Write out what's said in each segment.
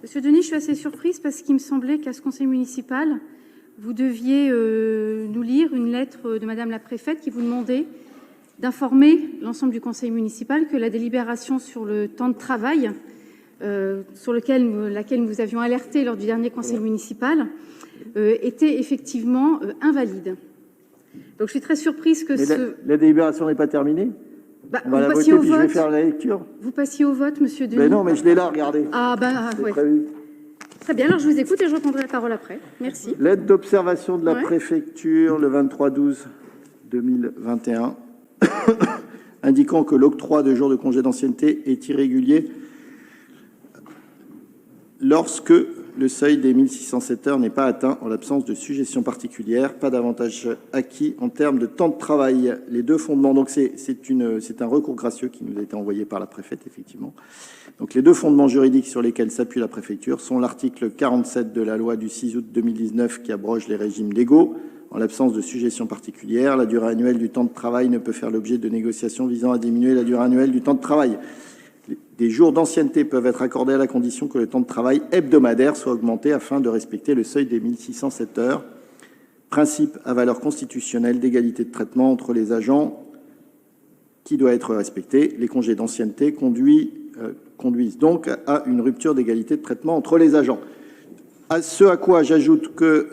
Monsieur Denis, je suis assez surprise parce qu'il me semblait qu'à ce conseil municipal, vous deviez nous lire une lettre de Madame la préfète qui vous demandait d'informer l'ensemble du conseil municipal que la délibération sur le temps de travail, sur laquelle nous vous avions alerté lors du dernier conseil municipal, était effectivement invalide. Donc je suis très surprise que la délibération n'est pas terminée. On va la voter, puis je vais faire la lecture. Vous passiez au vote, monsieur Denis. Mais non, mais je l'ai là, regardez. Ah, ouais. Très bien, alors je vous écoute et je reprendrai la parole après. Merci. Lettre d'observation de la préfecture le 23/12/2021 indiquant que l'octroi de jours de congé d'ancienneté est irrégulier lorsque le seuil des 1607 heures n'est pas atteint en l'absence de suggestion particulière, pas d'avantage acquis en termes de temps de travail. Les deux fondements, donc c'est un recours gracieux qui nous a été envoyé par la préfète, effectivement. Donc les deux fondements juridiques sur lesquels s'appuie la préfecture sont l'article 47 de la loi du 6 août 2019 qui abroge les régimes légaux. En l'absence de suggestion particulière, la durée annuelle du temps de travail ne peut faire l'objet de négociations visant à diminuer la durée annuelle du temps de travail. Des jours d'ancienneté peuvent être accordés à la condition que le temps de travail hebdomadaire soit augmenté afin de respecter le seuil des 1607 heures. Principe à valeur constitutionnelle d'égalité de traitement entre les agents qui doit être respecté. Les congés d'ancienneté conduisent donc à une rupture d'égalité de traitement entre les agents. À ce à quoi j'ajoute que,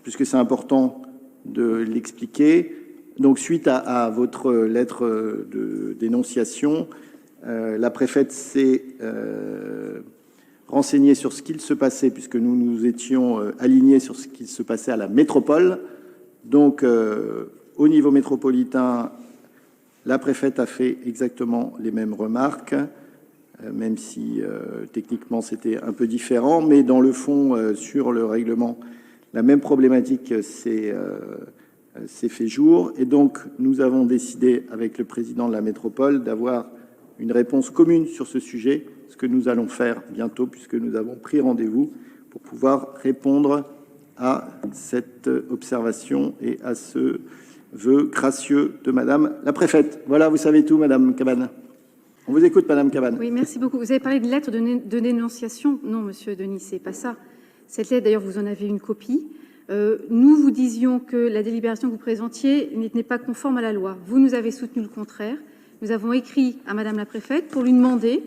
puisque c'est important de l'expliquer, donc suite à votre lettre de dénonciation, la préfète s'est renseignée sur ce qu'il se passait, puisque nous nous étions alignés sur ce qu'il se passait à la métropole. Donc, au niveau métropolitain, la préfète a fait exactement les mêmes remarques, même si techniquement c'était un peu différent, mais dans le fond, sur le règlement, la même problématique s'est fait jour. Et donc, nous avons décidé, avec le président de la métropole, d'avoir une réponse commune sur ce sujet, ce que nous allons faire bientôt, puisque nous avons pris rendez-vous pour pouvoir répondre à cette observation et à ce vœu gracieux de Madame la préfète. Voilà, vous savez tout, Madame Cabane. On vous écoute, Madame Cabane. Oui, merci beaucoup. Vous avez parlé de lettre de dénonciation. Non, Monsieur Denis, c'est pas ça. Cette lettre, d'ailleurs, vous en avez une copie. Nous vous disions que la délibération que vous présentiez n'est pas conforme à la loi. Vous nous avez soutenu le contraire. Nous avons écrit à Madame la préfète pour lui demander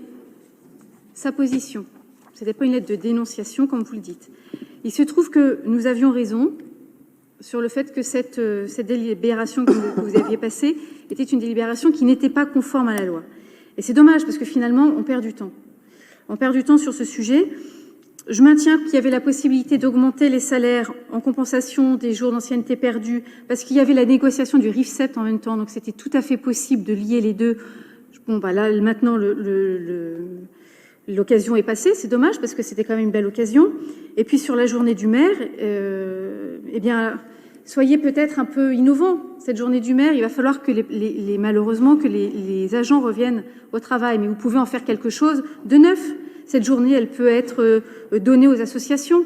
sa position. Ce n'était pas une lettre de dénonciation, comme vous le dites. Il se trouve que nous avions raison sur le fait que cette délibération que vous aviez passée était une délibération qui n'était pas conforme à la loi. Et c'est dommage parce que finalement, on perd du temps. On perd du temps sur ce sujet. Je maintiens qu'il y avait la possibilité d'augmenter les salaires en compensation des jours d'ancienneté perdus parce qu'il y avait la négociation du RIFSEPT en même temps, donc c'était tout à fait possible de lier les deux. Bon, bah là, maintenant, l'occasion est passée, c'est dommage parce que c'était quand même une belle occasion. Et puis sur la journée du maire, eh bien, soyez peut-être un peu innovants. Cette journée du maire, il va falloir que malheureusement que les agents reviennent au travail, mais vous pouvez en faire quelque chose de neuf. Cette journée, elle peut être donnée aux associations.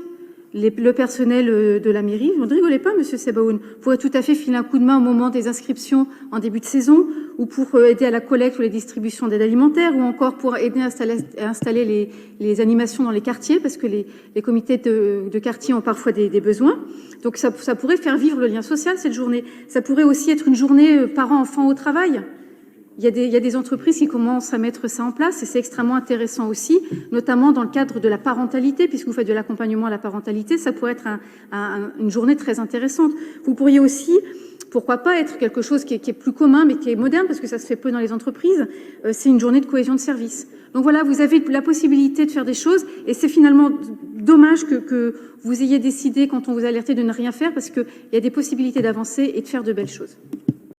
Le personnel de la mairie, vous ne rigolez pas, Monsieur Sebaoun, pourrait tout à fait filer un coup de main au moment des inscriptions en début de saison, ou pour aider à la collecte ou les distributions d'aide alimentaire, ou encore pour aider à installer les animations dans les quartiers, parce que les comités de quartier ont parfois des besoins. Donc ça pourrait faire vivre le lien social, cette journée. Ça pourrait aussi être une journée parents-enfants au travail. Il y a des entreprises qui commencent à mettre ça en place et c'est extrêmement intéressant aussi, notamment dans le cadre de la parentalité, puisque vous faites de l'accompagnement à la parentalité, ça pourrait être une journée très intéressante. Vous pourriez aussi, pourquoi pas, être quelque chose qui est plus commun, mais qui est moderne, parce que ça se fait peu dans les entreprises, c'est une journée de cohésion de service. Donc voilà, vous avez la possibilité de faire des choses et c'est finalement dommage que vous ayez décidé, quand on vous a alerté, de ne rien faire, parce qu'il y a des possibilités d'avancer et de faire de belles choses.